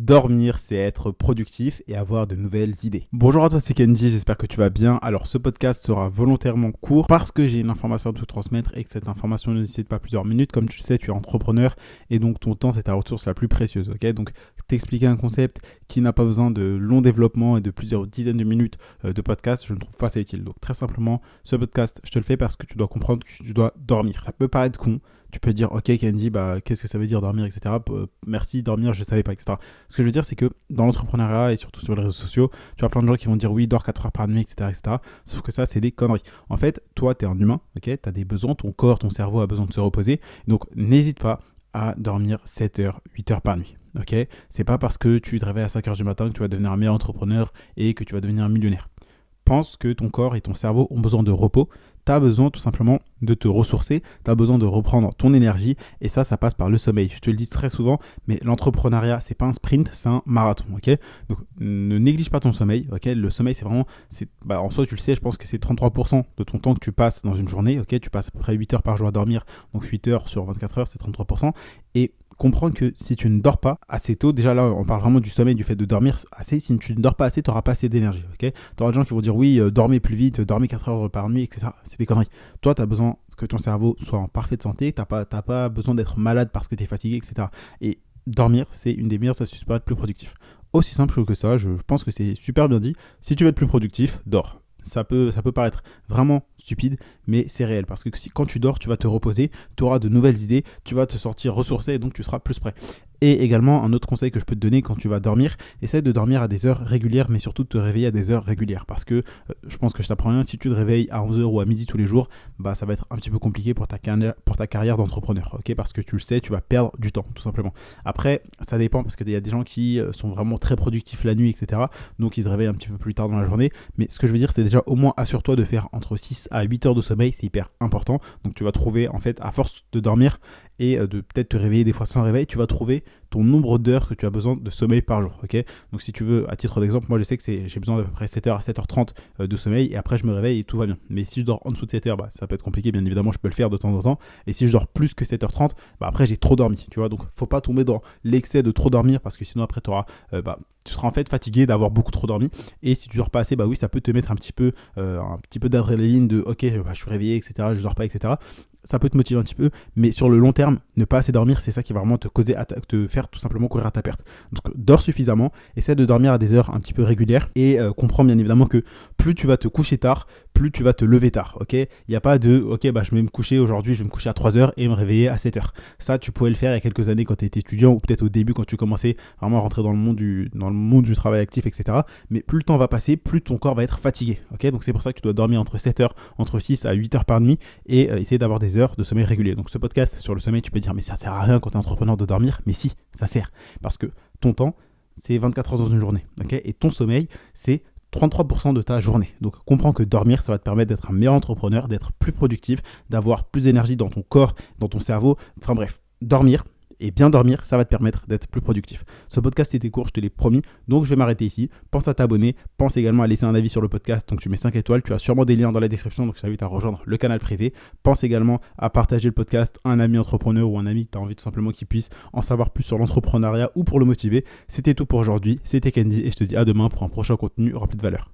Dormir, c'est être productif et avoir de nouvelles idées. Bonjour à toi, c'est Kenji, j'espère que tu vas bien. Alors ce podcast sera volontairement court parce que j'ai une information à te transmettre et que cette information ne nécessite pas plusieurs minutes. Comme tu le sais, tu es entrepreneur et donc ton temps c'est ta ressource la plus précieuse. Ok, donc t'expliquer un concept qui n'a pas besoin de long développement et de plusieurs dizaines de minutes de podcast, je ne trouve pas ça utile. Donc très simplement, ce podcast, je te le fais parce que tu dois comprendre que tu dois dormir. Ça peut paraître con. Tu peux dire, ok Kenji, qu'est-ce que ça veut dire dormir, etc. Merci, dormir, je ne savais pas, etc. Ce que je veux dire, c'est que dans l'entrepreneuriat et surtout sur les réseaux sociaux, tu as plein de gens qui vont dire, oui, dors 4 heures par nuit, etc., etc. Sauf que ça, c'est des conneries. En fait, toi, tu es un humain, ok, tu as des besoins, ton corps, ton cerveau a besoin de se reposer. Donc, n'hésite pas à dormir 7 heures, 8 heures par nuit. Ok, c'est pas parce que tu te réveilles à 5 heures du matin que tu vas devenir un meilleur entrepreneur et que tu vas devenir un millionnaire. Pense que ton corps et ton cerveau ont besoin de repos. Tu as besoin tout simplement de te ressourcer, tu as besoin de reprendre ton énergie et ça passe par le sommeil. Je te le dis très souvent, mais l'entrepreneuriat, c'est pas un sprint, c'est un marathon, ok? Donc ne néglige pas ton sommeil, ok? Le sommeil, c'est vraiment, en soi, tu le sais, je pense que c'est 33% de ton temps que tu passes dans une journée, ok? Tu passes à peu près 8 heures par jour à dormir, donc 8 heures sur 24 heures, c'est 33%. Et comprends que si tu ne dors pas assez tôt, déjà là, on parle vraiment du sommeil, du fait de dormir assez. Si tu ne dors pas assez, tu n'auras pas assez d'énergie, ok? Tu auras des gens qui vont dire oui, dormez plus vite, dormez 4 heures par nuit, etc. C'est des conneries. Toi, tu as besoin que ton cerveau soit en parfaite santé, tu n'as pas besoin d'être malade parce que tu es fatigué, etc. Et dormir, c'est une des meilleures astuces pour être plus productif. Aussi simple que ça, je pense que c'est super bien dit. Si tu veux être plus productif, dors. Ça peut paraître vraiment stupide, mais c'est réel. Parce que quand tu dors, tu vas te reposer, tu auras de nouvelles idées, tu vas te sentir ressourcé et donc tu seras plus prêt. Et également, un autre conseil que je peux te donner quand tu vas dormir, essaie de dormir à des heures régulières, mais surtout de te réveiller à des heures régulières. Parce que je pense que je t'apprends rien, si tu te réveilles à 11h ou à midi tous les jours, ça va être un petit peu compliqué pour ta carrière d'entrepreneur. Okay, parce que tu le sais, tu vas perdre du temps, tout simplement. Après, ça dépend parce qu'il y a des gens qui sont vraiment très productifs la nuit, etc. Donc ils se réveillent un petit peu plus tard dans la journée. Mais ce que je veux dire, c'est déjà au moins assure-toi de faire entre 6 à 8 heures de sommeil, c'est hyper important. Donc tu vas trouver, en fait, à force de dormir et de peut-être te réveiller des fois sans réveil, tu vas trouver ton nombre d'heures que tu as besoin de sommeil par jour. Okay, donc si tu veux, à titre d'exemple, moi je sais que j'ai besoin d'à peu près 7h à 7h30 de sommeil et après je me réveille et tout va bien. Mais si je dors en dessous de 7 heures, ça peut être compliqué, bien évidemment, je peux le faire de temps en temps. Et si je dors plus que 7h30, après j'ai trop dormi, tu vois. Donc faut pas tomber dans l'excès de trop dormir parce que sinon après tu seras en fait fatigué d'avoir beaucoup trop dormi. Et si tu dors pas assez, oui, ça peut te mettre un petit peu d'adrénaline de ok, je suis réveillé, etc., je dors pas, etc. Ça peut te motiver un petit peu, mais sur le long terme, ne pas assez dormir, c'est ça qui va vraiment te faire tout simplement courir à ta perte. Donc dors suffisamment, essaie de dormir à des heures un petit peu régulières et comprends bien évidemment que plus tu vas te coucher tard, plus tu vas te lever tard, ok? Il n'y a pas de ok, je vais me coucher aujourd'hui, je vais me coucher à 3h et me réveiller à 7h. Ça, tu pouvais le faire il y a quelques années quand tu étais étudiant ou peut-être au début quand tu commençais vraiment à rentrer dans le monde du travail actif, etc. Mais plus le temps va passer, plus ton corps va être fatigué, ok? Donc c'est pour ça que tu dois dormir entre 7h, entre 6 à 8 heures par nuit et essayer d'avoir des heures de sommeil régulier. Donc ce podcast sur le sommeil, tu peux dire mais ça sert à rien quand tu es entrepreneur de dormir. Mais si, ça sert. Parce que ton temps, c'est 24 heures dans une journée. Okay, et ton sommeil, c'est 33% de ta journée. Donc comprends que dormir, ça va te permettre d'être un meilleur entrepreneur, d'être plus productif, d'avoir plus d'énergie dans ton corps, dans ton cerveau. Enfin bref, dormir. Et bien dormir, ça va te permettre d'être plus productif. Ce podcast était court, je te l'ai promis, donc je vais m'arrêter ici. Pense à t'abonner, pense également à laisser un avis sur le podcast, donc tu mets 5 étoiles, tu as sûrement des liens dans la description, donc je t'invite à rejoindre le canal privé. Pense également à partager le podcast à un ami entrepreneur ou un ami que tu as envie tout simplement qu'il puisse en savoir plus sur l'entrepreneuriat ou pour le motiver. C'était tout pour aujourd'hui, c'était Candy et je te dis à demain pour un prochain contenu rempli de valeur.